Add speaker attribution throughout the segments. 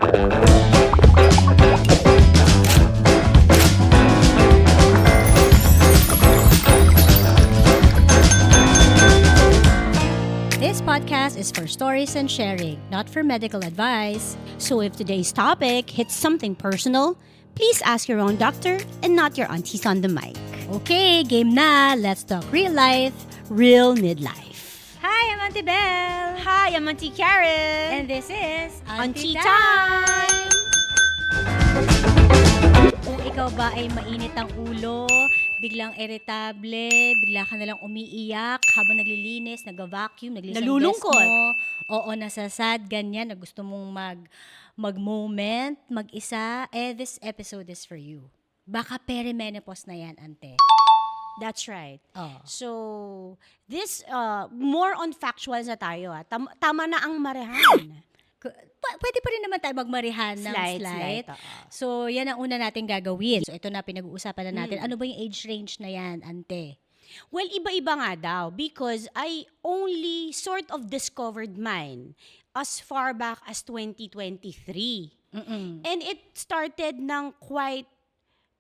Speaker 1: This podcast is for stories and sharing, not for medical advice.
Speaker 2: So if today's topic hits something personal, please ask your own doctor and not your aunties on the mic.
Speaker 1: Okay, game na. Let's talk real life, real midlife. Hi, I'm Auntie Belle.
Speaker 2: Hi, I'm Auntie Karen.
Speaker 1: And this is
Speaker 2: Auntie Time!
Speaker 1: Kung ikaw ba ay mainit ang ulo, biglang irritable, bigla ka nalang umiiyak habang naglilinis, nag-vacuum, naglinis ang desk
Speaker 2: Nalulungkot.
Speaker 1: mo. Oo, nasasad, ganyan, na gusto mong mag-moment, mag-isa, this episode is for you. Baka perimenopause na yan, ante.
Speaker 2: That's right.
Speaker 1: Oh.
Speaker 2: So, this, more on factuals na tayo. Tama na ang marehan.
Speaker 1: Pwede pa rin naman tayo magmarihan ng slight. So, yan ang una natin gagawin. So, ito na pinag-uusapan na natin. Ano ba yung age range na yan, ante?
Speaker 2: Well, iba-iba nga daw because I only sort of discovered mine as far back as 2023. And it started ng quite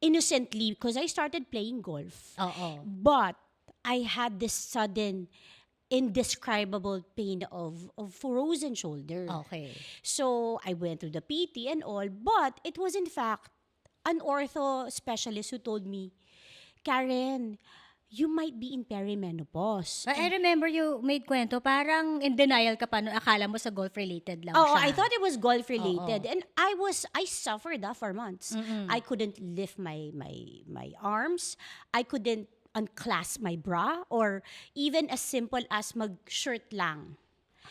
Speaker 2: innocently because I started playing golf.
Speaker 1: Oo.
Speaker 2: But I had this sudden indescribable pain of frozen shoulder.
Speaker 1: Okay.
Speaker 2: So I went to the PT and all, but it was in fact an ortho specialist who told me, Karen, you might be in perimenopause.
Speaker 1: But I remember you made kwento, parang in denial ka pa, no? Akala mo sa golf-related lang
Speaker 2: Oh,
Speaker 1: siya.
Speaker 2: I thought it was golf related, and I suffered for months. I couldn't lift my arms. I couldn't unclasp my bra, or even as simple as mag-shirt lang.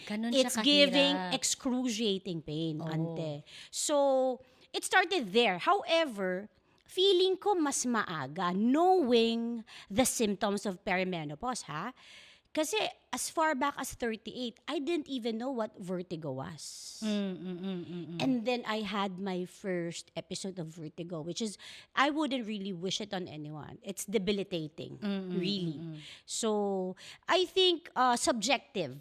Speaker 1: Ganun siya
Speaker 2: It's giving
Speaker 1: kahirap.
Speaker 2: excruciating pain, ante. So, it started there. However, feeling ko mas maaga knowing the symptoms of perimenopause, ha? Kasi as far back as 38, I didn't even know what vertigo was. And then I had my first episode of vertigo, which is, I wouldn't really wish it on anyone. It's debilitating, really. So, I think subjective.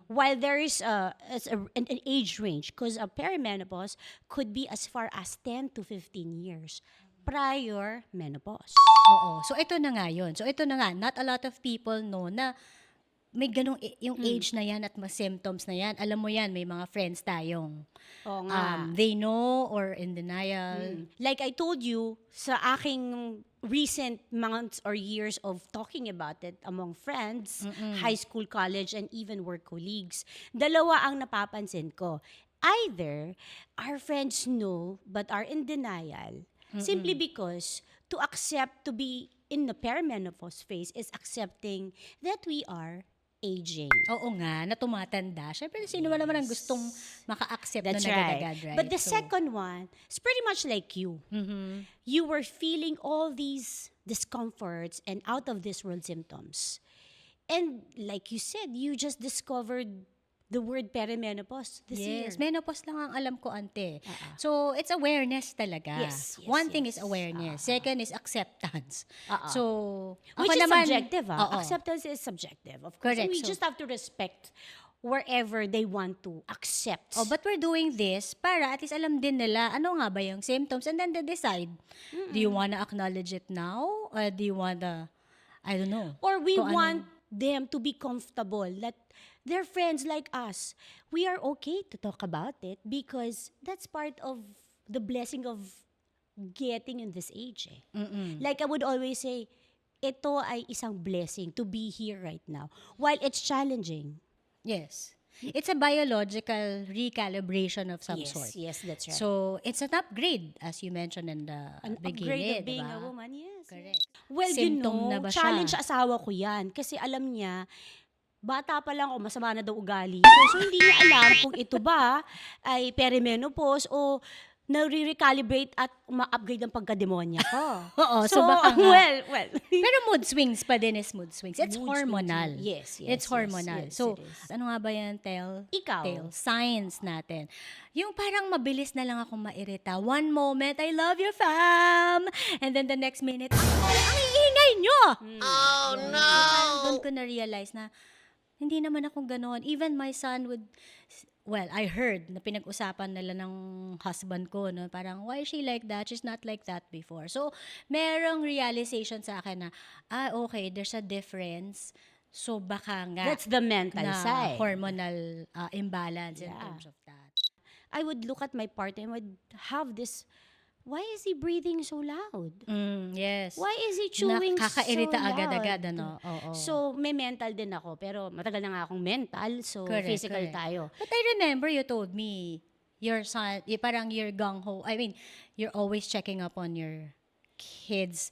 Speaker 2: While there is an age range, because perimenopause could be as far as 10 to 15 years prior menopause.
Speaker 1: Oo. So, ito na nga yun. So, ito na nga. Not a lot of people know na may ganong yung age na yan at mga symptoms na yan. Alam mo yan, may mga friends tayong
Speaker 2: Oo nga.
Speaker 1: they know or in denial.
Speaker 2: Like I told you, sa aking recent months or years of talking about it among friends, high school, college, and even work colleagues, dalawa ang napapansin ko. Either our friends know but are in denial, simply because to accept to be in the perimenopause phase is accepting that we are aging.
Speaker 1: Oo nga, na tumatanda. Siyempre, sino man naman ang gustong maka-accept
Speaker 2: That's
Speaker 1: na
Speaker 2: right.
Speaker 1: agad-agad, right?
Speaker 2: But the
Speaker 1: So,
Speaker 2: second one is pretty much like you. You were feeling all these discomforts and out of this world symptoms. And like you said, you just discovered the word perimenopause this year.
Speaker 1: yes, menopause lang ang alam ko, ante. So, it's awareness talaga.
Speaker 2: Yes,
Speaker 1: One thing
Speaker 2: yes.
Speaker 1: is awareness. Second is acceptance. So,
Speaker 2: Which
Speaker 1: ako
Speaker 2: is
Speaker 1: naman,
Speaker 2: subjective,
Speaker 1: Oo.
Speaker 2: Acceptance is subjective, of course.
Speaker 1: Correct.
Speaker 2: And we
Speaker 1: So-
Speaker 2: just have to respect wherever they want to accept.
Speaker 1: Oh, but we're doing this para at least alam din nila ano nga ba yung symptoms and then they decide. Do you wanna acknowledge it now? Or do you wanna, I don't know.
Speaker 2: Or we
Speaker 1: kung
Speaker 2: want them to be comfortable that they're friends like us. We are okay to talk about it because that's part of the blessing of getting in this age. Like I would always say, ito ay isang blessing to be here right now. While it's challenging.
Speaker 1: Yes. It's a biological recalibration of some sort.
Speaker 2: Yes, that's right.
Speaker 1: So, it's an upgrade, as you mentioned in the
Speaker 2: An
Speaker 1: beginning,
Speaker 2: upgrade of being
Speaker 1: diba?
Speaker 2: a woman, yes.
Speaker 1: Correct.
Speaker 2: Well,
Speaker 1: Symptom na ba siya?
Speaker 2: challenge asawa ko yan. Kasi alam niya, bata pa lang ako, masama na daw ugali. So hindi niya alam kung ito ba ay perimenopause o nare-recalibrate at ma-upgrade ang pagkademonya ko.
Speaker 1: Oo, so baka nga.
Speaker 2: well.
Speaker 1: Pero mood swings pa din is mood swings. It's
Speaker 2: Mood
Speaker 1: hormonal.
Speaker 2: swings. Yes,
Speaker 1: It's hormonal.
Speaker 2: yes,
Speaker 1: So,
Speaker 2: it is.
Speaker 1: ano nga ba yan,
Speaker 2: Ikaw.
Speaker 1: Science natin. Yung parang mabilis na lang akong mairita. One moment, I love you, fam! And then the next minute, ang iingay nyo! Oh, no! Doon ko na-realize na, hindi naman ako ganon. Even my son well, I heard na pinag-usapan nila ng husband ko, no? Parang, why is she like that? She's not like that before. So, merong realization sa akin na, okay, there's a difference. So, baka nga
Speaker 2: That's the mental
Speaker 1: na
Speaker 2: side.
Speaker 1: hormonal imbalance in
Speaker 2: Yeah.
Speaker 1: terms of that.
Speaker 2: I would look at my partner and would have this, why is he breathing so loud?
Speaker 1: Yes.
Speaker 2: Why is he chewing so
Speaker 1: Nakakairita
Speaker 2: loud?
Speaker 1: agad-agad, ano? Oo.
Speaker 2: So, may mental din ako. Pero matagal na nga akong mental. So,
Speaker 1: Correct,
Speaker 2: physical
Speaker 1: correct.
Speaker 2: tayo.
Speaker 1: But I remember you told me, your son, parang you're gung-ho. I mean, you're always checking up on your kids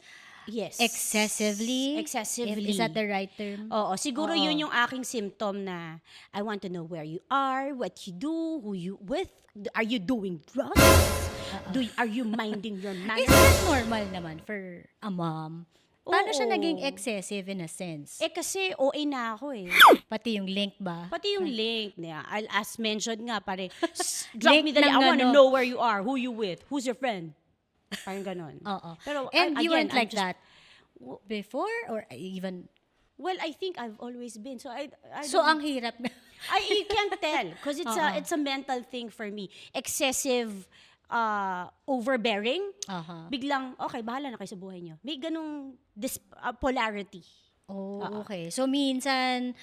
Speaker 2: Yes.
Speaker 1: excessively.
Speaker 2: Excessively.
Speaker 1: Is that the right term?
Speaker 2: Oo, siguro
Speaker 1: Oo.
Speaker 2: yun yung aking symptom na I want to know where you are, what you do, who you with, are you doing drugs? Are you minding your
Speaker 1: Is
Speaker 2: manners?
Speaker 1: that normal naman for a mom? Paano siya
Speaker 2: Oo.
Speaker 1: naging excessive in a sense?
Speaker 2: Kasi OA na ako eh.
Speaker 1: Pati yung link ba?
Speaker 2: Pati yung link niya. As mentioned nga, pare, drop
Speaker 1: Link
Speaker 2: me the link.
Speaker 1: ng
Speaker 2: I wanna
Speaker 1: ano.
Speaker 2: know where you are, who you with, who's your friend. Parang ganon.
Speaker 1: Oo.
Speaker 2: Pero
Speaker 1: And you
Speaker 2: again,
Speaker 1: weren't like
Speaker 2: I'm just-
Speaker 1: that before or even...
Speaker 2: Well, I think I've always been. So I
Speaker 1: So,
Speaker 2: don't-
Speaker 1: ang hirap na.
Speaker 2: you can't tell because it's a mental thing for me. Excessive overbearing.
Speaker 1: Aha.
Speaker 2: Biglang, okay, bahala na kayo sa buhay niyo. May ganung polarity.
Speaker 1: Oh, okay. So, minsan,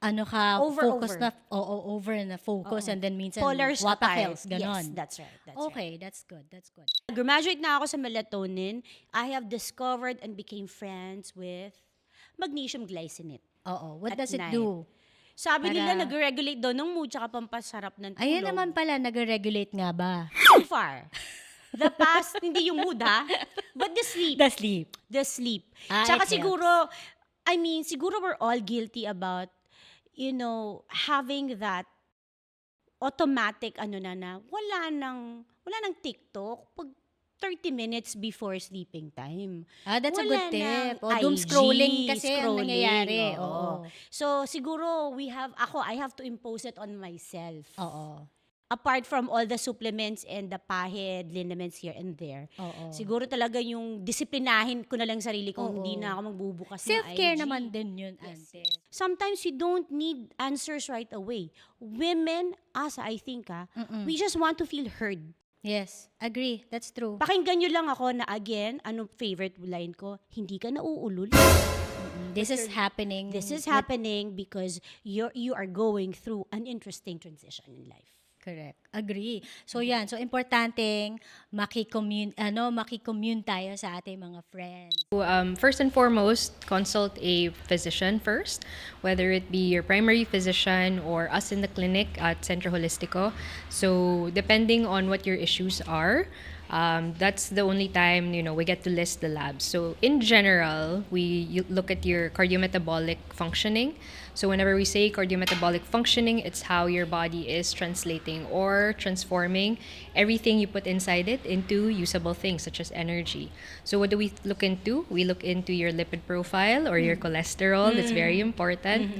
Speaker 1: ano ka, focus
Speaker 2: Over.
Speaker 1: na, over na focus, and then minsan,
Speaker 2: Polar
Speaker 1: what the
Speaker 2: tayo.
Speaker 1: hells, ganon.
Speaker 2: Yes, that's right. That's right.
Speaker 1: Okay, that's good, that's good.
Speaker 2: Graduate na ako sa melatonin. I have discovered and became friends with magnesium glycinate.
Speaker 1: Oo, what
Speaker 2: At
Speaker 1: does it
Speaker 2: night.
Speaker 1: do?
Speaker 2: Sabi nila
Speaker 1: Para-
Speaker 2: nag-regulate daw ng mood tsaka pampasarap ng tulog.
Speaker 1: Ayun naman pala, nag-regulate nga ba?
Speaker 2: So far. The past, hindi yung mood ha, but the sleep.
Speaker 1: The sleep.
Speaker 2: The sleep.
Speaker 1: it
Speaker 2: Tsaka
Speaker 1: helps.
Speaker 2: siguro we're all guilty about, having that automatic wala nang TikTok pag 30 minutes before sleeping time.
Speaker 1: That's a
Speaker 2: Wala
Speaker 1: good
Speaker 2: nang
Speaker 1: tip. O, doom
Speaker 2: IG,
Speaker 1: scrolling kasi ang
Speaker 2: scrolling,
Speaker 1: nangyayari.
Speaker 2: oo.
Speaker 1: Oo.
Speaker 2: So siguro I have to impose it on myself.
Speaker 1: Oo.
Speaker 2: Apart from all the supplements and the pahid, liniments here and there.
Speaker 1: Oo.
Speaker 2: Siguro talaga yung disiplinahin ko na lang sarili ko,
Speaker 1: Oo.
Speaker 2: hindi na ako magbubukas ng
Speaker 1: Self-care
Speaker 2: IG.
Speaker 1: naman din yun, ante.
Speaker 2: Sometimes you don't need answers right away. Women, I think, we just want to feel heard.
Speaker 1: Yes, agree. That's true.
Speaker 2: Pakinggan nyo lang ako na again, anong favorite line ko? Hindi ka nauulol.
Speaker 1: This is happening.
Speaker 2: This is happening because you are going through an interesting transition in life.
Speaker 1: Correct. Agree. So yan, so importanteng makicommune tayo sa ating mga friends.
Speaker 3: First and foremost, consult a physician first, whether it be your primary physician or us in the clinic at Centro Holistico. So depending on what your issues are, that's the only time we get to list the labs. So in general, you look at your cardiometabolic functioning. So whenever we say cardiometabolic functioning, it's how your body is translating or transforming everything you put inside it into usable things such as energy. So what do we look into? We look into your lipid profile or your cholesterol. That's very important.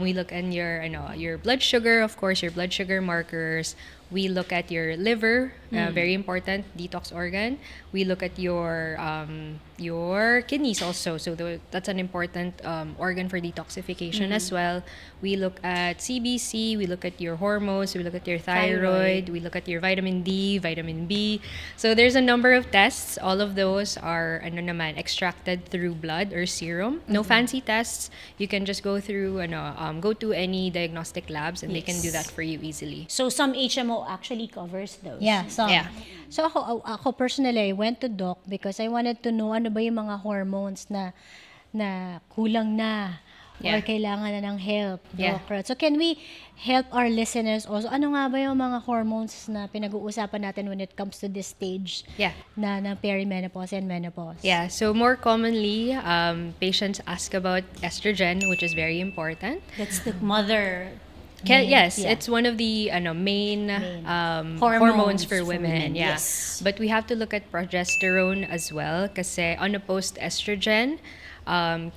Speaker 3: We look at your blood sugar, of course, your blood sugar markers. We look at your liver, very important detox organ. We look at your kidneys also. So that's an important organ for detoxification as well. We look at CBC. We look at your hormones. We look at your thyroid. We look at your vitamin D, vitamin B. So there's a number of tests. All of those are extracted through blood or serum. No fancy tests. You can just go through go to any diagnostic labs and they can do that for you easily.
Speaker 2: So some HMO actually covers those.
Speaker 1: Yeah, so
Speaker 3: Yeah.
Speaker 1: So ako personally, I went to doc because I wanted to know ano ba yung mga hormones na kulang na or
Speaker 3: Yeah.
Speaker 1: kailangan na ng help.
Speaker 3: Yeah.
Speaker 1: Doc, right? So can we help our listeners also? Ano nga ba yung mga hormones na pinag-uusapan natin when it comes to this stage
Speaker 3: Yeah.
Speaker 1: na ng perimenopause and menopause?
Speaker 3: Yeah, so more commonly, patients ask about estrogen, which is very important.
Speaker 2: That's the mother.
Speaker 3: Yes,
Speaker 2: Yeah.
Speaker 3: it's one of the main
Speaker 1: Hormones
Speaker 3: hormones for women. Yeah,
Speaker 2: yes.
Speaker 3: but we have to look at progesterone as well, kasi unopposed estrogen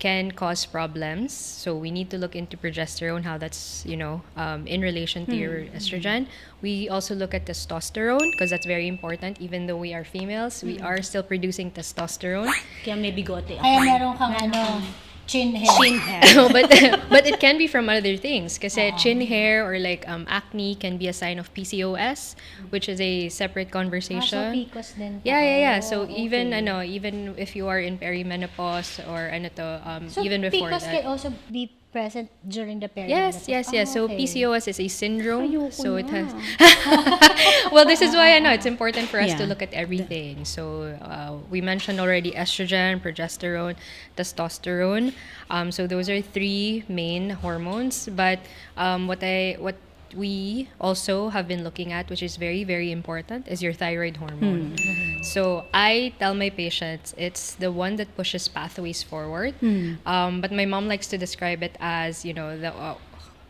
Speaker 3: can cause problems. So we need to look into progesterone, how that's in relation to your estrogen. We also look at testosterone because that's very important. Even though we are females, we are still producing testosterone.
Speaker 2: Kaya may bigote ako.
Speaker 1: Kaya meron kang Chin hair.
Speaker 2: Chin hair.
Speaker 3: but it can be from other things. Kasi chin hair or like acne can be a sign of PCOS, which is a separate
Speaker 1: So,
Speaker 3: conversation.
Speaker 1: PCOS din.
Speaker 3: Yeah. So
Speaker 1: Oh,
Speaker 3: even
Speaker 1: okay.
Speaker 3: even if you are in perimenopause or
Speaker 1: So,
Speaker 3: even before
Speaker 1: PCOS
Speaker 3: that.
Speaker 1: can also be present during the
Speaker 3: Yes.
Speaker 1: perimenopause.
Speaker 3: So
Speaker 1: Okay.
Speaker 3: PCOS is a syndrome.
Speaker 2: Ayoko
Speaker 3: So it
Speaker 2: na.
Speaker 3: has. Well, this is why I know it's important for us to
Speaker 2: Yeah.
Speaker 3: look at everything. So we mentioned already estrogen, progesterone, testosterone. So those are three main hormones. But what we also have been looking at, which is very, very important, is your thyroid hormone. So I tell my patients it's the one that pushes pathways forward. But my mom likes to describe it as, the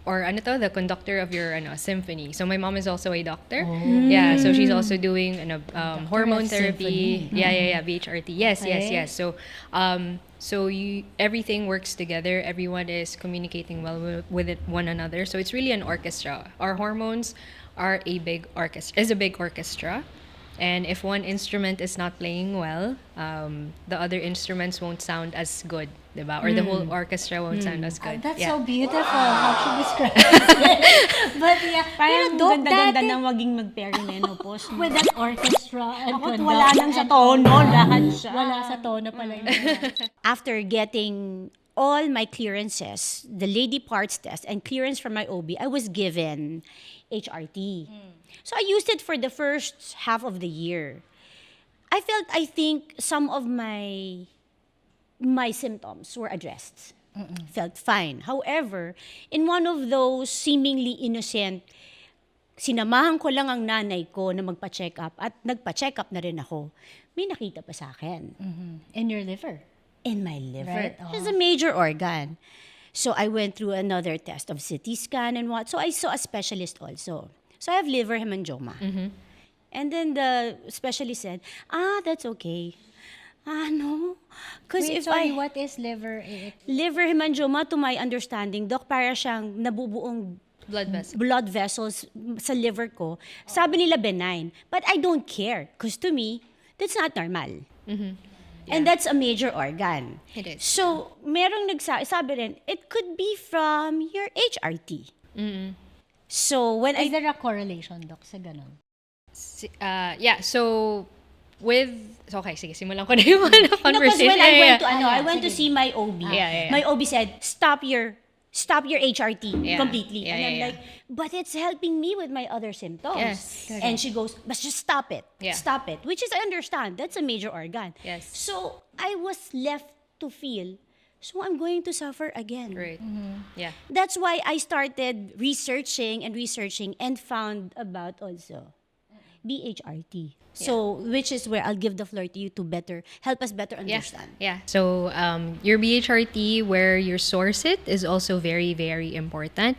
Speaker 3: or the conductor of your symphony. So my mom is also a doctor. Yeah, so she's also doing hormone
Speaker 1: of
Speaker 3: therapy.
Speaker 1: symphony.
Speaker 3: Yeah, BHRT. Yes.
Speaker 1: Okay.
Speaker 3: So everything works together. Everyone is communicating well with one another. So it's really an orchestra. Our hormones are a big orchestra. Is a big orchestra. And if one instrument is not playing well, the other instruments won't sound as good, diba? Or the whole orchestra won't sound as good.
Speaker 1: That's
Speaker 3: Yeah.
Speaker 1: so beautiful how she describes it. But yeah,
Speaker 2: Parang
Speaker 1: pero Doc,
Speaker 2: ganda-ganda
Speaker 1: dati,
Speaker 2: nang maging mag-perimenopause. no?
Speaker 1: with that orchestra and
Speaker 2: Ako,
Speaker 1: conductor
Speaker 2: wala nang sa
Speaker 1: and
Speaker 2: tono,
Speaker 1: all,
Speaker 2: lahat siya.
Speaker 1: Wala sa tono pala yun.
Speaker 2: After getting all my clearances, the lady parts test and clearance from my OB, I was given HRT. So I used it for the first half of the year. I think some of my symptoms were addressed. Felt fine. However, in one of those seemingly innocent, sinamahan ko lang ang nanay ko na magpa-check up at nagpa-check up na rin ako. May nakita pa sa akin.
Speaker 1: In your liver.
Speaker 2: In my liver.
Speaker 1: Right,
Speaker 2: Which is a major organ. So I went through another test of CT scan and what. So I saw a specialist also. So I have liver hemangioma. And then the specialist said, that's okay. No. Because
Speaker 1: Wait,
Speaker 2: if
Speaker 1: sorry,
Speaker 2: I...
Speaker 1: what is liver?
Speaker 2: Liver hemangioma, to my understanding, Doc, para siyang nabubuong
Speaker 3: Blood vessel.
Speaker 2: blood vessels sa liver ko. Sabi nila benign. But I don't care. Because to me, that's not normal. And that's a major organ.
Speaker 3: It is.
Speaker 2: So, merong sabi rin, it could be from your HRT. So, when
Speaker 1: Is
Speaker 2: I...
Speaker 1: there a correlation, Doc, sa ganun?
Speaker 3: So okay, sige, simulan ko na yung
Speaker 2: Because
Speaker 3: conversation.
Speaker 2: when I went to,
Speaker 1: Yeah,
Speaker 2: I went to
Speaker 1: sige.
Speaker 2: see my OB.
Speaker 3: Yeah.
Speaker 2: My OB said, stop your HRT
Speaker 3: Yeah.
Speaker 2: completely.
Speaker 3: Yeah,
Speaker 2: And I'm
Speaker 3: yeah.
Speaker 2: like, but it's helping me with my other symptoms.
Speaker 3: Yes, correct.
Speaker 2: And she goes, but just stop it.
Speaker 3: Yeah.
Speaker 2: Stop it. Which is, I understand. That's a major organ.
Speaker 3: Yes.
Speaker 2: So, I was left to feel, so I'm going to suffer again.
Speaker 3: Right. Yeah.
Speaker 2: That's why I started researching and found about also BHRT. So, which is where I'll give the floor to you to help us better understand.
Speaker 3: Yeah. So your BHRT, where you source it, is also very, very important.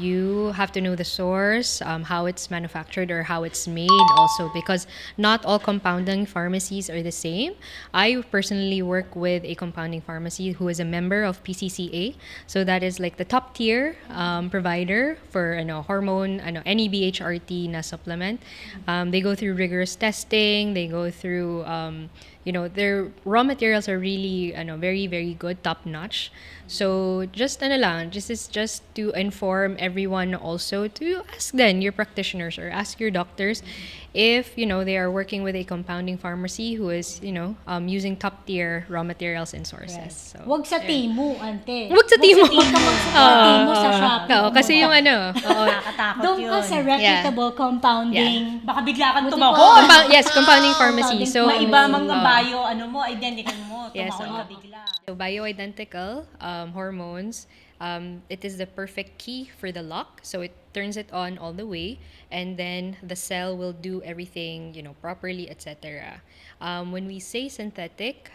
Speaker 3: You have to know the source, how it's manufactured or how it's made also, because not all compounding pharmacies are the same. I personally work with a compounding pharmacy who is a member of PCCA. So that is like the top tier provider for hormone, any BHRT na supplement. They go through rigorous testing. They go through, their raw materials are really, very, very good, top notch. So just just to inform everyone also to ask then your practitioners or ask your doctors if they are working with a compounding pharmacy who is using top tier raw materials and sources. So
Speaker 1: Wag sa Temu, ante.
Speaker 3: Wag sa Temu.
Speaker 1: Wag ka sa Temu sa Shopee.
Speaker 3: Oo, kasi yung
Speaker 2: Nakakatakot
Speaker 1: Doon
Speaker 2: yun.
Speaker 1: ka sa reputable compounding.
Speaker 2: Baka bigla kang
Speaker 1: Buti
Speaker 2: tumahon.
Speaker 3: Yes, compounding pharmacy. So
Speaker 2: Maiba mga bio, identical mo.
Speaker 3: Yes,
Speaker 2: Tumahon ka
Speaker 3: oo.
Speaker 2: bigla.
Speaker 3: So bioidentical hormones, it is the perfect key for the lock. So it turns it on all the way, and then the cell will do everything, properly, etc. When we say synthetic,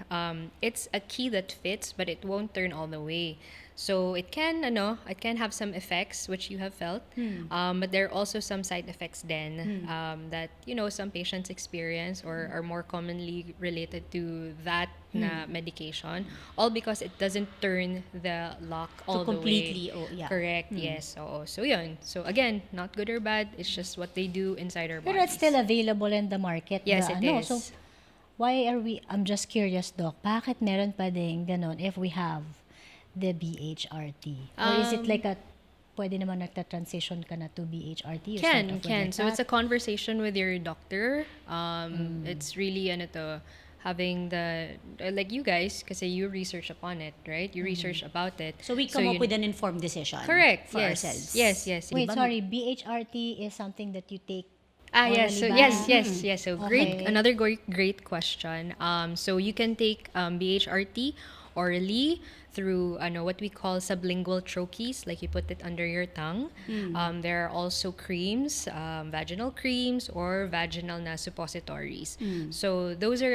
Speaker 3: it's a key that fits, but it won't turn all the way. So it can have some effects which you have felt, but there are also some side effects then that some patients experience or are more commonly related to that na medication, all because it doesn't turn the lock all the
Speaker 2: completely,
Speaker 3: way.
Speaker 2: yeah.
Speaker 3: Correct. Yes. So yun. So again, not good or bad. It's just what they do inside our bodies.
Speaker 1: Pero it's still available in the market.
Speaker 3: Yes,
Speaker 1: the
Speaker 3: it is.
Speaker 1: So, why are we, I'm just curious, Doc, bakit meron pa din ganon if we have the BHRT? Or is it like a, pwede naman nagta-transition ka na to BHRT? You start off with
Speaker 3: Can.
Speaker 1: like
Speaker 3: So it's a
Speaker 1: that?
Speaker 3: conversation with your doctor. It's really ano to, having the, like you guys, kasi you research upon it, right? You research about it.
Speaker 2: So we come up
Speaker 3: you-
Speaker 2: with an informed decision.
Speaker 3: Correct.
Speaker 2: For
Speaker 3: Yes.
Speaker 2: ourselves.
Speaker 3: Yes.
Speaker 1: Wait,
Speaker 3: Diba?
Speaker 1: sorry, BHRT is something that you take
Speaker 3: Yes. So
Speaker 1: orally ba?
Speaker 3: yes. So great.
Speaker 1: Okay.
Speaker 3: Another great question. So you can take BHRT orally through what we call sublingual troches, like you put it under your tongue. There are also creams, vaginal creams or vaginal na suppositories. So those are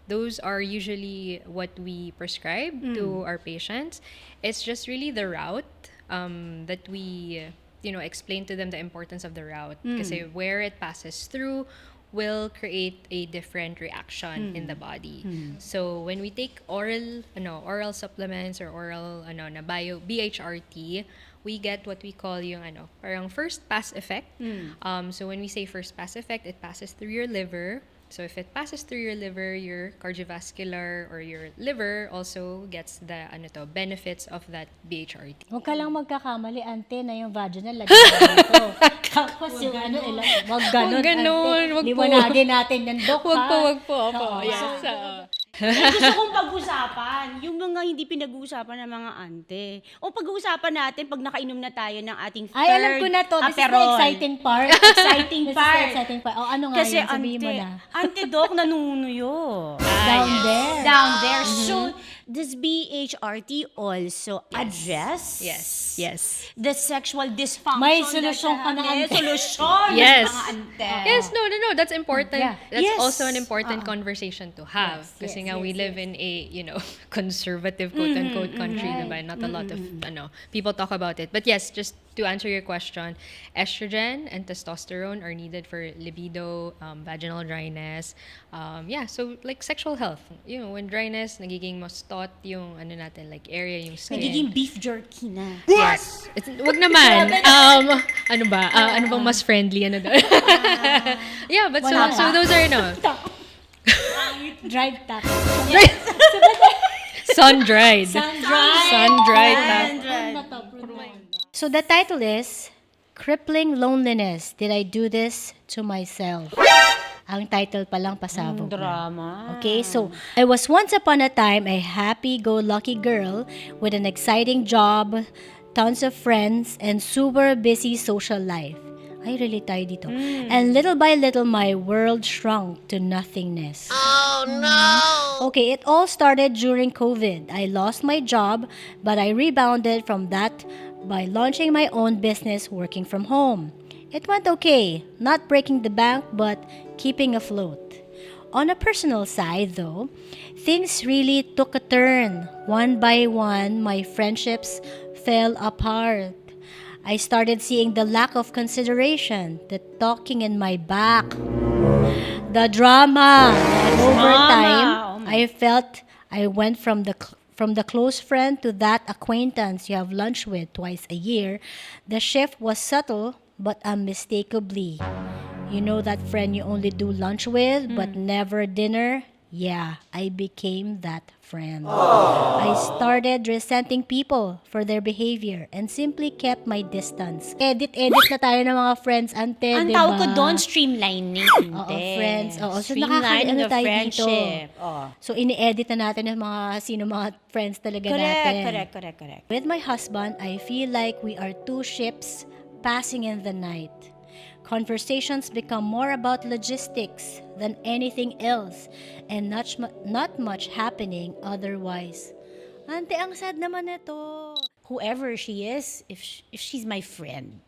Speaker 3: those are usually what we prescribe to our patients. It's just really the route that we explain to them the importance of the route, kasi where it passes through will create a different reaction in the body. So when we take oral supplements or oral na BHRT, we get what we call yung parang first pass effect. So when we say first pass effect, it passes through your liver. So if it passes through your liver, your cardiovascular or your liver also gets the benefits of that BHRT.
Speaker 1: Huwag ka lang magkakamali, ante, na yung vaginal, lagyan mo dito. Tapos yung wag ganon,
Speaker 3: Wag ganon,
Speaker 1: ante.
Speaker 3: wag po.
Speaker 1: Liwanagin natin yan, Dok, ha?
Speaker 3: Wag po. Opo.
Speaker 1: Oo.
Speaker 3: Yes.
Speaker 2: Gusto kong pag-usapan yung mga hindi pinag-uusapan ng mga ante. O pag-uusapan natin pag nakainom na tayo ng ating third
Speaker 1: Ay, alam ko na to. This is the
Speaker 2: Aperol.
Speaker 1: exciting part.
Speaker 2: Exciting
Speaker 1: This is
Speaker 2: part.
Speaker 1: the exciting part. Oh, ano nga
Speaker 2: Kasi
Speaker 1: yun? Sabihin mo na.
Speaker 2: ante Doc, nanunuyo.
Speaker 1: Down there.
Speaker 2: Down there. So, does BHRT also address
Speaker 3: Yes.
Speaker 2: the sexual dysfunction?
Speaker 1: May solusyon ka na,
Speaker 2: May
Speaker 1: ante.
Speaker 2: solusyon
Speaker 3: Yes.
Speaker 2: mga ante.
Speaker 3: Yes, no. That's important.
Speaker 1: Yeah.
Speaker 3: That's
Speaker 2: Yes.
Speaker 3: also an important conversation to have.
Speaker 1: Yes,
Speaker 3: Kasi
Speaker 1: yes,
Speaker 3: nga we
Speaker 1: yes,
Speaker 3: live in a, conservative quote-unquote country, diba? Not a lot of, people talk about it. But yes, just to answer your question, estrogen and testosterone are needed for libido, vaginal dryness. So like sexual health. When dryness, nagiging mas taut yung natin, like area, yung skin.
Speaker 2: Nagiging beef jerky na.
Speaker 3: Yes. Wag naman. Ano bang mas friendly? Yeah, but
Speaker 1: Wala
Speaker 3: so
Speaker 1: pa.
Speaker 3: those are,
Speaker 1: Dried tap.
Speaker 3: sun-dried.
Speaker 1: Sun-dried.
Speaker 3: Sun-dried tap.
Speaker 1: So the title is Crippling Loneliness. Did I do this to myself? Ang title pa lang pasabog na.
Speaker 2: Drama.
Speaker 1: Okay, so I was once upon a time a happy-go-lucky girl with an exciting job, tons of friends, and super busy social life. Ay, relate tayo dito. And little by little, my world shrunk to nothingness. Oh, no! Okay, it all started during COVID. I lost my job, but I rebounded from that by launching my own business working from home. It went okay, not breaking the bank, but keeping afloat. On a personal side, though, things really took a turn. One by one, my friendships fell apart. I started seeing the lack of consideration, the talking in my back, the drama. And over time,
Speaker 2: Oh my-
Speaker 1: I felt I went from the close friend to that acquaintance you have lunch with twice a year. The shift was subtle but unmistakably. You know that friend you only do lunch with but never dinner? Yeah, I became that friend. I started resenting people for their behavior and simply kept my distance. Edit na tayo ng mga friends, ante,
Speaker 2: Ang
Speaker 1: diba?
Speaker 2: tawag ko doon, streamlining.
Speaker 1: Oo, friends. Oo, so
Speaker 2: Streamlining
Speaker 1: nakaka-ano
Speaker 2: of
Speaker 1: tayo
Speaker 2: friendship.
Speaker 1: dito.
Speaker 2: Oh.
Speaker 1: So, ini-edit na natin yung mga friends talaga natin.
Speaker 2: Correct.
Speaker 1: With my husband, I feel like we are two ships passing in the night. Conversations become more about logistics than anything else and not much happening otherwise. Ante, ang sad naman ito.
Speaker 2: Whoever she is, if she's my friend,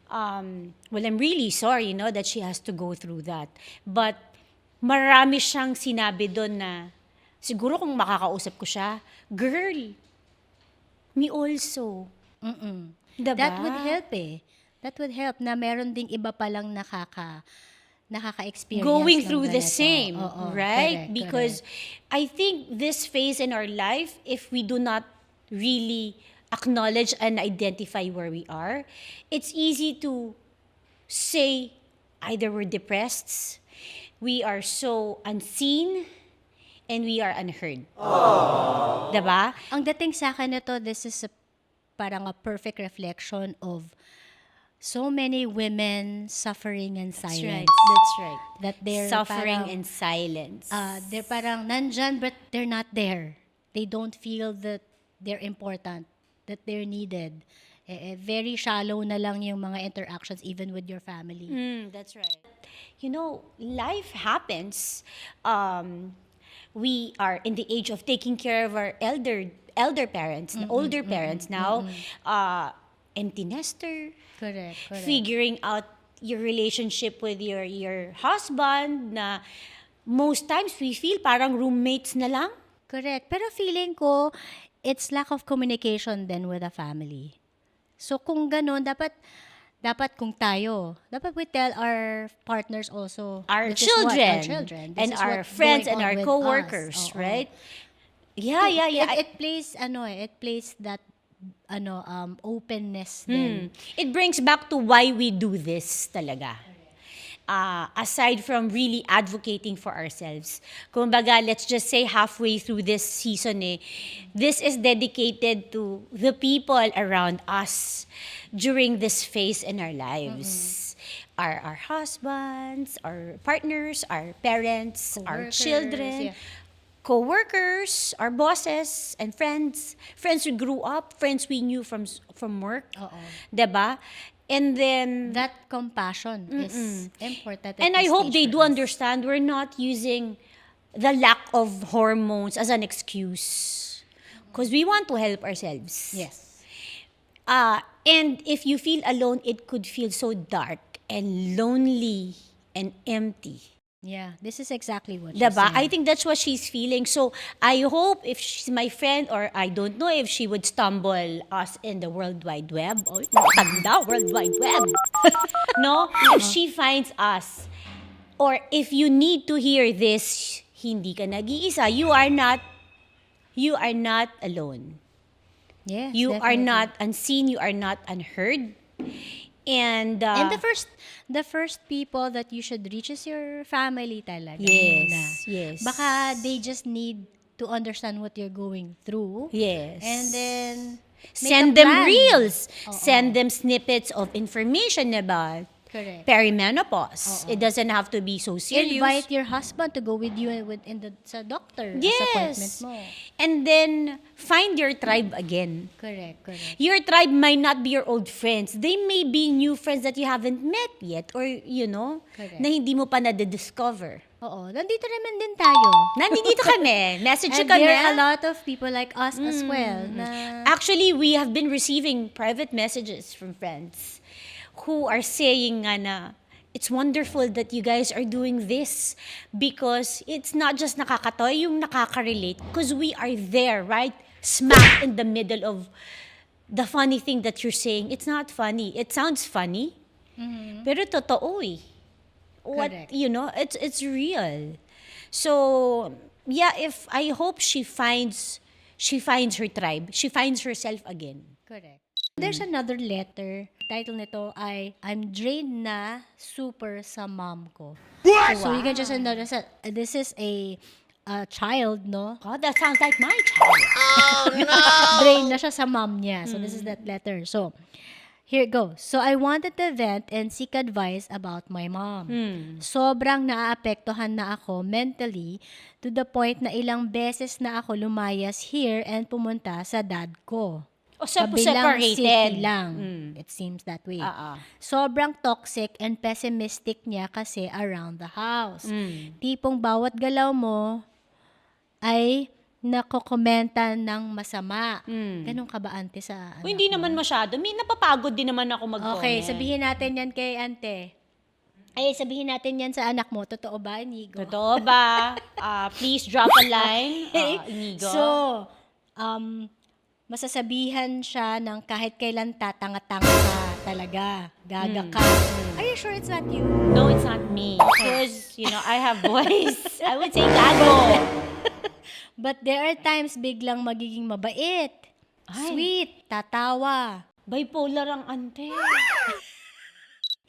Speaker 2: well, I'm really sorry, that she has to go through that. But marami siyang sinabi doon na, siguro kung makakausap ko siya, girl, me also. Diba?
Speaker 1: That would help That would help na meron ding iba palang nakaka-experience
Speaker 2: Going
Speaker 1: ng
Speaker 2: through the
Speaker 1: ganito.
Speaker 2: same,
Speaker 1: Oo,
Speaker 2: right?
Speaker 1: correct,
Speaker 2: Because I think this phase in our life, if we do not really acknowledge and identify where we are, it's easy to say either we're depressed, we are so unseen, and we are unheard. Diba?
Speaker 1: Ang dating sa akin nito, this is parang a perfect reflection of so many women suffering in silence.
Speaker 2: That's right.
Speaker 1: That they're
Speaker 2: Suffering
Speaker 1: parang,
Speaker 2: in silence.
Speaker 1: they're parang nandyan but they're not there. They don't feel that they're important, that they're needed. Very shallow na lang yung mga interactions even with your family.
Speaker 2: That's right. You know, life happens. We are in the age of taking care of our elder parents, older parents now. Empty nester,
Speaker 1: Correct.
Speaker 2: figuring out your relationship with your husband na most times we feel parang roommates na lang.
Speaker 1: Correct. Pero feeling ko, it's lack of communication then with the family. So kung ganun, dapat kung tayo, dapat we tell our partners also.
Speaker 2: Our
Speaker 1: this is what-
Speaker 2: children,
Speaker 1: our children. This
Speaker 2: and
Speaker 1: is
Speaker 2: our
Speaker 1: what's
Speaker 2: friends
Speaker 1: going
Speaker 2: and
Speaker 1: on
Speaker 2: our
Speaker 1: with
Speaker 2: co-workers,
Speaker 1: us. Oo.
Speaker 2: right? Yeah.
Speaker 1: It plays that openness din.
Speaker 2: It brings back to why we do this talaga. Aside from really advocating for ourselves. Kumbaga, let's just say halfway through this season, this is dedicated to the people around us during this phase in our lives. Our husbands, our partners, our parents, our
Speaker 1: Co-workers,
Speaker 2: children,
Speaker 1: yeah.
Speaker 2: co-workers, our bosses, and friends we grew up, friends we knew from work,
Speaker 1: Oo.
Speaker 2: diba? And then,
Speaker 1: That compassion is important. at
Speaker 2: and I
Speaker 1: this
Speaker 2: hope
Speaker 1: stage
Speaker 2: they
Speaker 1: for
Speaker 2: do
Speaker 1: us.
Speaker 2: understand we're not using the lack of hormones as an excuse, because we want to help ourselves.
Speaker 1: Yes.
Speaker 2: And if you feel alone, it could feel so dark and lonely and empty.
Speaker 1: Yeah, this is exactly what she's
Speaker 2: Diba? I
Speaker 1: saying.
Speaker 2: think that's what she's feeling. So I hope if she's my friend, or I don't know if she would stumble us in the World Wide Web. Oh, tanda, World Wide Web. No? If she finds us, or if you need to hear this, hindi ka nag-iisa. You are not alone.
Speaker 1: Yes,
Speaker 2: You are
Speaker 1: definitely.
Speaker 2: not unseen. You are not unheard. And
Speaker 1: And the first people that you should reach is your family talaga.
Speaker 2: Yes,
Speaker 1: muna.
Speaker 2: yes.
Speaker 1: Baka they just need to understand what you're going through.
Speaker 2: yes.
Speaker 1: And then make
Speaker 2: Send
Speaker 1: a
Speaker 2: them
Speaker 1: plan.
Speaker 2: reels.
Speaker 1: Oo.
Speaker 2: Send them snippets of information about
Speaker 1: Correct.
Speaker 2: perimenopause. It doesn't have to be so serious.
Speaker 1: Invite your husband to go with you sa doctor sa appointment
Speaker 2: Yes.
Speaker 1: mo.
Speaker 2: And then find your tribe again.
Speaker 1: Correct.
Speaker 2: Your tribe might not be your old friends. They may be new friends that you haven't met yet, or
Speaker 1: Correct.
Speaker 2: na hindi mo pa na-discover.
Speaker 1: Oo, nandito naman din tayo.
Speaker 2: Nandito kami. Message
Speaker 1: And
Speaker 2: kami.
Speaker 1: there are a lot of people like us as well na
Speaker 2: Actually, we have been receiving private messages from friends who are saying nga na, it's wonderful that you guys are doing this, because it's not just nakakatawa, yung nakaka-relate, because we are there, right? Smack in the middle of the funny thing that you're saying. It's not funny. It sounds funny, pero totoo eh.
Speaker 1: Correct.
Speaker 2: It's real. So, yeah, I hope she finds her tribe. She finds herself again.
Speaker 1: Correct. There's another letter. Title nito ay I'm drained na super sa mom ko. So you can just notice that this is a child, no?
Speaker 2: God, that sounds like my child.
Speaker 1: Drained na siya sa mom niya. So this is that letter. So here it goes. So I wanted to vent and seek advice about my mom. Sobrang naaapektuhan na ako mentally to the point na ilang beses na ako lumayas here and pumunta sa dad ko.
Speaker 2: O
Speaker 1: Kabilang
Speaker 2: separated.
Speaker 1: city lang. It seems that way.
Speaker 2: Ah.
Speaker 1: Sobrang toxic and pessimistic niya kasi around the house. Tipong bawat galaw mo ay nakokomenta ng masama. Ganun ka ba, ante, sa anak
Speaker 2: Hindi
Speaker 1: mo?
Speaker 2: naman masyado. May napapagod din naman ako mag-comment.
Speaker 1: Okay, sabihin natin yan kay ante. Ay, sabihin natin yan sa anak mo. Totoo ba, Inigo?
Speaker 2: Totoo ba? Please drop a line, Inigo.
Speaker 1: So, masasabihan siya ng kahit kailan tatanga-tanga ka talaga. Gaga ka. Are you sure it's not you?
Speaker 2: No, it's not me. Because, I have voice. I would say gago.
Speaker 1: But there are times biglang magiging mabait,
Speaker 2: Ay.
Speaker 1: sweet, tatawa.
Speaker 2: Bipolar ang ante.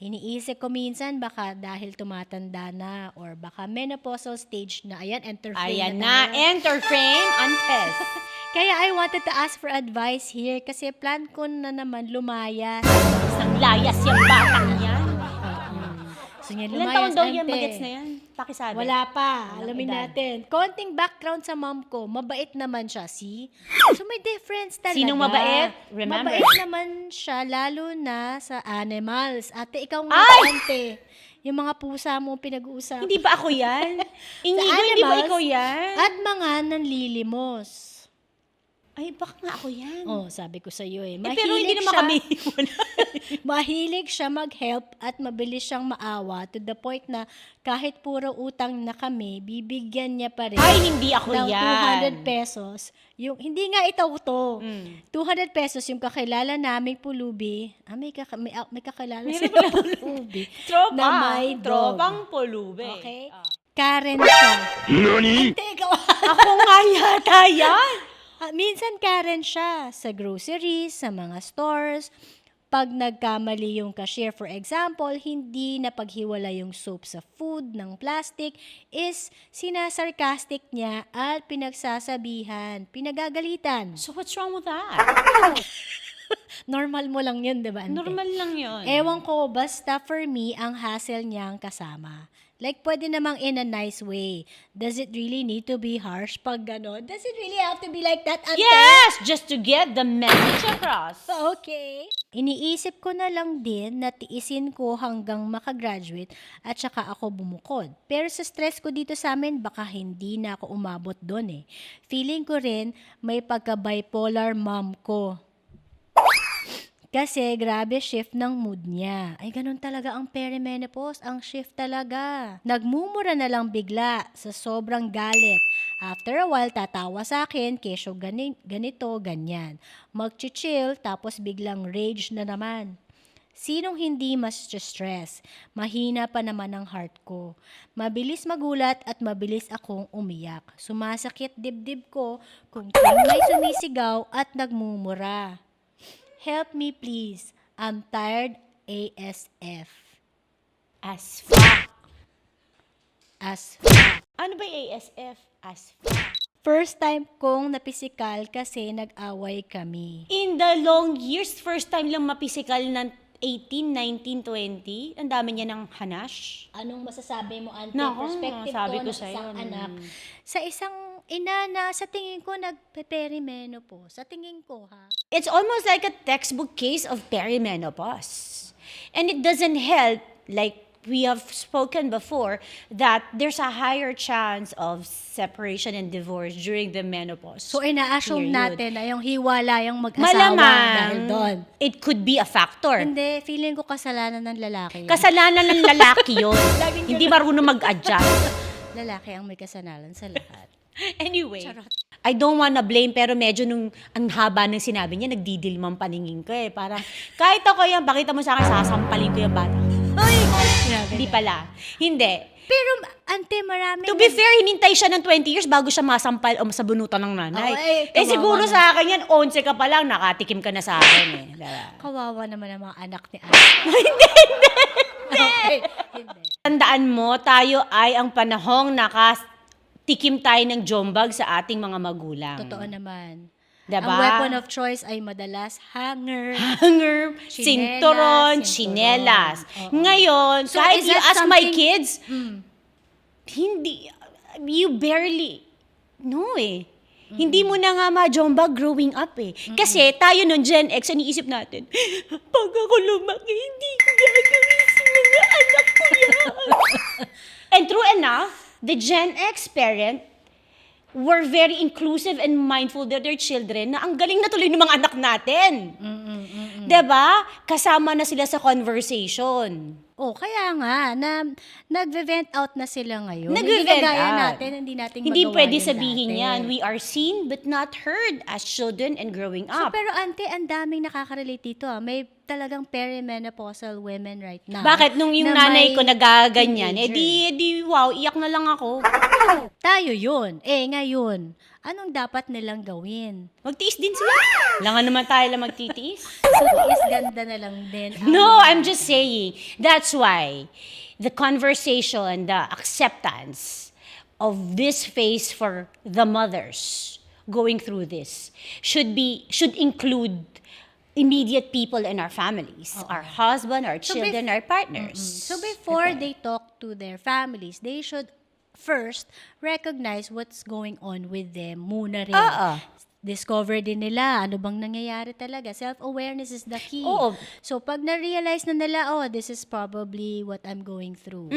Speaker 1: Iniisip ko minsan baka dahil tumatanda na or baka menopausal stage na. Ayan, enter frame
Speaker 2: Ayan
Speaker 1: na
Speaker 2: na,
Speaker 1: tayo.
Speaker 2: enter frame, Antes.
Speaker 1: Kaya I wanted to ask for advice here kasi plan ko na naman lumayas.
Speaker 2: Isang layas yung batang yan.
Speaker 1: So yan,
Speaker 2: Ilan
Speaker 1: lumayas,
Speaker 2: taon daw yung
Speaker 1: ante.
Speaker 2: bagets na yan? Pakisabi.
Speaker 1: Wala pa.
Speaker 2: Walang
Speaker 1: Alamin
Speaker 2: edad.
Speaker 1: natin. Konting background sa mom ko. Mabait naman siya, see? So may difference talaga.
Speaker 2: Sinong mabait? Remember.
Speaker 1: Mabait naman siya, lalo na sa animals. Ate, ikaw nga,
Speaker 2: Ay!
Speaker 1: ante. Yung mga pusa mo pinag-uusapan.
Speaker 2: Hindi ba ako yan? Inigo,
Speaker 1: Sa
Speaker 2: hindi ba
Speaker 1: animals
Speaker 2: ikaw yan?
Speaker 1: At mga nanlilimos.
Speaker 2: Ay, baka nga ako yan.
Speaker 1: Oh, sabi ko sa iyo eh.
Speaker 2: Pero hindi naman
Speaker 1: siya-
Speaker 2: kami wala.
Speaker 1: Mahilig siya mag-help at mabilis siyang maawa to the point na kahit puro utang na kami, bibigyan niya pa rin
Speaker 2: Ay, hindi ako
Speaker 1: ng
Speaker 2: yan.
Speaker 1: 200 pesos. Yung, hindi nga ito to. 200 pesos yung kakilala naming pulubi. May kakilala
Speaker 2: Meron
Speaker 1: sila
Speaker 2: pala.
Speaker 1: pulubi.
Speaker 2: Tropa.
Speaker 1: Na may dog.
Speaker 2: Tropang pulube.
Speaker 1: Okay? Karen siya. Ante, ikaw.
Speaker 2: Ako nga yata yan.
Speaker 1: Minsan Karen siya sa groceries, sa mga stores. Pag nagkamali yung cashier, for example, hindi napaghiwala yung soap sa food ng plastic, is sinasarcastic niya at pinagsasabihan, pinagagalitan.
Speaker 2: So what's wrong with that?
Speaker 1: Normal mo lang yun, di ba, ante?
Speaker 2: Normal lang yun.
Speaker 1: Ewan ko, basta for me, ang hassle niyang kasama. Like, pwede namang in a nice way. Does it really need to be harsh pag gano'n? Does it really have to be like that, ante?
Speaker 2: Yes! Just to get the message across.
Speaker 1: Okay. Iniisip ko na lang din na tiisin ko hanggang makagraduate at saka ako bumukod. Pero sa stress ko dito sa amin, baka hindi na ako umabot doon eh. Feeling ko rin may pagka-bipolar mom ko. Kasi grabe shift ng mood niya. Ay, ganun talaga ang perimenopause. Ang shift talaga. Nagmumura na lang bigla sa sobrang galit. After a while, tatawa sa akin, kesyo ganito, ganyan. Mag-chill, tapos biglang rage na naman. Sinong hindi mas stress? Mahina pa naman ang heart ko. Mabilis magulat at mabilis akong umiyak. Sumasakit dibdib ko kung may sumisigaw at nagmumura. Help me please. I'm tired ASF.
Speaker 2: As fuck.
Speaker 1: As fuck.
Speaker 2: Ano ba yung ASF? As fuck.
Speaker 1: First time kong napisikal kasi nag-away kami.
Speaker 2: In the long years, first time lang mapisikal ng 18, 19, 20. Ang dami niya ng hanash.
Speaker 1: Anong masasabi mo, ante?
Speaker 2: Nako,
Speaker 1: Perspective
Speaker 2: sabi
Speaker 1: ko
Speaker 2: ko
Speaker 1: ng
Speaker 2: sa'yo,
Speaker 1: isang anak. Sa isang ina na sa tingin ko nagpe-perimenopause. Sa tingin ko, ha?
Speaker 2: It's almost like a textbook case of perimenopause. And it doesn't help, like we have spoken before, that there's a higher chance of separation and divorce during the menopause.
Speaker 1: So, ina-assume
Speaker 2: period.
Speaker 1: natin na yung hiwala yung mag-asawa
Speaker 2: Malamang,
Speaker 1: dahil doon.
Speaker 2: it could be a factor.
Speaker 1: Hindi, feeling ko kasalanan ng lalaki. Yun.
Speaker 2: Kasalanan ng lalaki yun. Hindi marunong mag-adjust.
Speaker 1: Lalaki ang may kasalanan sa lahat.
Speaker 2: Anyway, I don't wanna blame, pero medyo nung ang haba ng sinabi niya, nagdidilmang paningin ko eh. Parang, kahit ako yan, pakita mo sa akin, sasampalin ko yung bata. Ay! Hindi pala. Hindi.
Speaker 1: Pero, ante, marami.
Speaker 2: To be fair, hinintay siya ng 20 years bago siya masampal o masabunutan ng nanay.
Speaker 1: Oh, eh,
Speaker 2: eh siguro
Speaker 1: kawawa
Speaker 2: sa akin yan, 11 ka pa lang, nakatikim ka na sa akin eh. Diba?
Speaker 1: Kawawa naman ang mga anak ni Ate. Okay, hindi.
Speaker 2: Tandaan mo, tayo ay ang panahong nakatikim tayo ng jombag sa ating mga magulang.
Speaker 1: Totoo naman.
Speaker 2: Diba?
Speaker 1: Ang weapon of choice ay madalas hanger.
Speaker 2: Hanger, sinturon, chinelas.
Speaker 1: Oo.
Speaker 2: Ngayon,
Speaker 1: So,
Speaker 2: kahit
Speaker 1: is
Speaker 2: you
Speaker 1: that
Speaker 2: ask my
Speaker 1: something-
Speaker 2: kids, hindi, you barely, no eh. Hindi mo na nga ma-jombag growing up eh. Kasi tayo nun, Gen X, ang iniisip natin, pag ako lumaki, hindi ko gagawin sa mga anak ko yan. And true enough, the Gen X parent were very inclusive and mindful of their children na ang galing na tuloy ng mga anak natin. Diba? Kasama na sila sa conversation.
Speaker 1: Oh, kaya nga, nag-vent out na sila ngayon.
Speaker 2: Nagve-vent
Speaker 1: Hindi kagaya
Speaker 2: out.
Speaker 1: natin, hindi natin
Speaker 2: Hindi
Speaker 1: magawa
Speaker 2: pwede
Speaker 1: yun
Speaker 2: sabihin
Speaker 1: dati.
Speaker 2: yan. We are seen but not heard as children and growing
Speaker 1: So,
Speaker 2: up.
Speaker 1: pero ante, ang daming nakaka-relate dito. May talagang perimenopausal women right now.
Speaker 2: Bakit? Nung yung
Speaker 1: na
Speaker 2: nanay
Speaker 1: may
Speaker 2: ko nagaganyan,
Speaker 1: teenager.
Speaker 2: wow, iyak na lang ako.
Speaker 1: Tayo yun. Ngayon, anong dapat nilang gawin?
Speaker 2: Magtiis din sila. Langan naman tayo lang magtitiis.
Speaker 1: So, is ganda na lang din.
Speaker 2: No, I'm just saying. That's why the conversation, the acceptance of this phase for the mothers going through this should include immediate people in our families, our husband, our children, our partners.
Speaker 1: So before they talk to their families, they should first recognize what's going on with them muna rin.
Speaker 2: Oo.
Speaker 1: Discover din nila ano bang nangyayari talaga. Self-awareness is the key.
Speaker 2: Oo.
Speaker 1: So pag na-realize na nila, this is probably what I'm going through.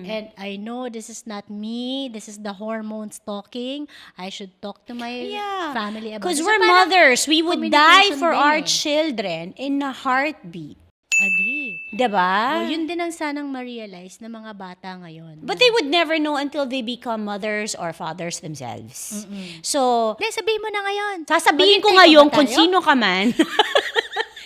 Speaker 1: And I know this is not me. This is the hormones talking. I should talk to my family about it.
Speaker 2: Because
Speaker 1: So
Speaker 2: we're
Speaker 1: parang
Speaker 2: mothers. We would die
Speaker 1: communication
Speaker 2: for
Speaker 1: din
Speaker 2: our
Speaker 1: eh.
Speaker 2: children in a heartbeat.
Speaker 1: Agree.
Speaker 2: Diba?
Speaker 1: Yun din ang sanang ma-realize ng mga bata ngayon.
Speaker 2: But they would never know until they become mothers or fathers themselves. So,
Speaker 1: Hindi, sabihin mo na ngayon.
Speaker 2: sasabihin ko
Speaker 1: Maghintay pa
Speaker 2: ngayon
Speaker 1: ba
Speaker 2: kung
Speaker 1: tayo?
Speaker 2: sino ka man.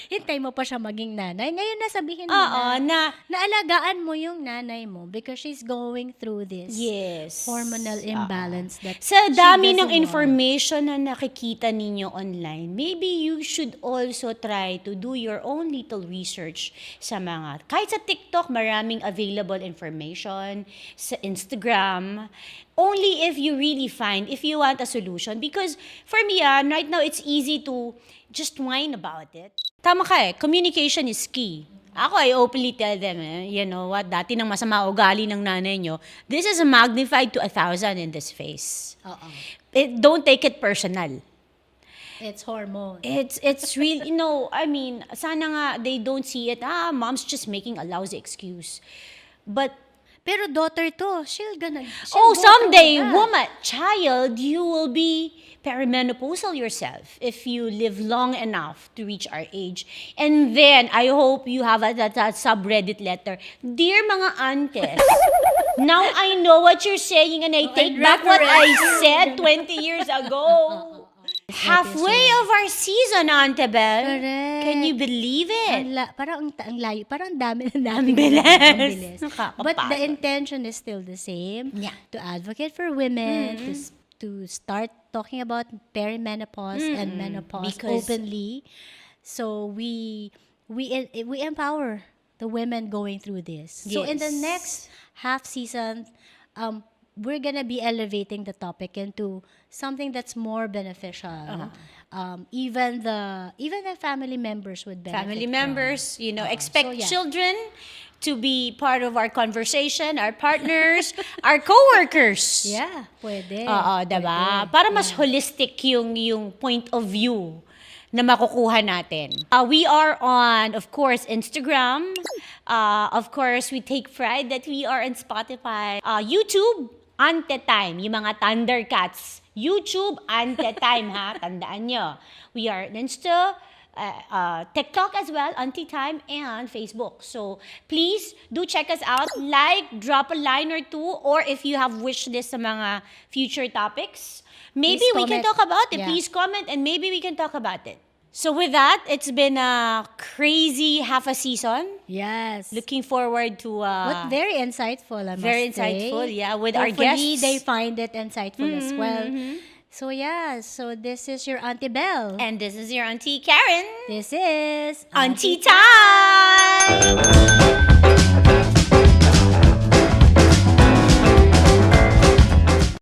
Speaker 1: Hintay mo pa siya maging nanay. Ngayon na sabihin mo
Speaker 2: Oo,
Speaker 1: na.
Speaker 2: na,
Speaker 1: Naalagaan mo yung nanay mo because she's going through this
Speaker 2: yes.
Speaker 1: hormonal imbalance that
Speaker 2: Sa dami
Speaker 1: she
Speaker 2: ng
Speaker 1: doesn't
Speaker 2: information na nakikita ninyo online, maybe you should also try to do your own little research sa mga, kahit sa TikTok, maraming available information, sa Instagram, only if you really find, if you want a solution. Because for me, right now, it's easy to just whine about it. Tama ka communication is key. Ako, I openly tell them, you know what, dati nang masama ugali ng nanay nyo, this is magnified to 1,000 in this phase.
Speaker 1: Oo.
Speaker 2: Don't take it personal.
Speaker 1: It's hormone.
Speaker 2: It's really, I mean, sana nga they don't see it, mom's just making a lousy excuse. But,
Speaker 1: Pero daughter to, she'll
Speaker 2: oh,
Speaker 1: go
Speaker 2: someday,
Speaker 1: through that.
Speaker 2: woman, child, you will be perimenopausal yourself if you live long enough to reach our age. And then, I hope you have that subreddit letter. Dear mga aunties, now I know what you're saying and I take
Speaker 1: and
Speaker 2: back what I
Speaker 1: reference.
Speaker 2: said 20 years ago. Halfway of our season, Auntie Belle.
Speaker 1: Correct.
Speaker 2: Can you believe it?
Speaker 1: Parang ang layo, parang ang dami na namin.
Speaker 2: bilis.
Speaker 1: Ang bilis.
Speaker 2: Nakakapagod.
Speaker 1: But the intention is still the same.
Speaker 2: Yeah.
Speaker 1: To advocate for women, to start talking about perimenopause and menopause
Speaker 2: Because-
Speaker 1: openly. So we empower the women going through this. So in the
Speaker 2: Yes.
Speaker 1: next half season, we're gonna be elevating the topic into something that's more beneficial. Even the family members would benefit.
Speaker 2: Family
Speaker 1: from.
Speaker 2: members, expect
Speaker 1: So, yeah.
Speaker 2: children to be part of our conversation, our partners, our coworkers.
Speaker 1: Yeah, pwede.
Speaker 2: Oo, diba? Para mas holistic yung point of view na makukuha natin. We are on, of course, Instagram. Of course, we take pride that we are on Spotify. YouTube, Ante Time, yung mga Thundercats. YouTube, Ante Time, ha? Tandaan nyo. We are on Insta, TikTok as well, Auntie Time, and Facebook. So please do check us out. Drop a line or two, or if you have wish list sa mga future topics, maybe
Speaker 1: Please
Speaker 2: we can
Speaker 1: comment.
Speaker 2: talk about it.
Speaker 1: Yeah.
Speaker 2: Please comment, and maybe we can talk about it. So with that, it's been a crazy half a season.
Speaker 1: Yes.
Speaker 2: Looking forward to
Speaker 1: What very insightful, I must
Speaker 2: very
Speaker 1: say.
Speaker 2: insightful, yeah, with our
Speaker 1: Hopefully,
Speaker 2: guests.
Speaker 1: they find it insightful as well. So yeah, so this is your Auntie Belle.
Speaker 2: And this is your Auntie Karen.
Speaker 1: This is
Speaker 2: Auntie Time!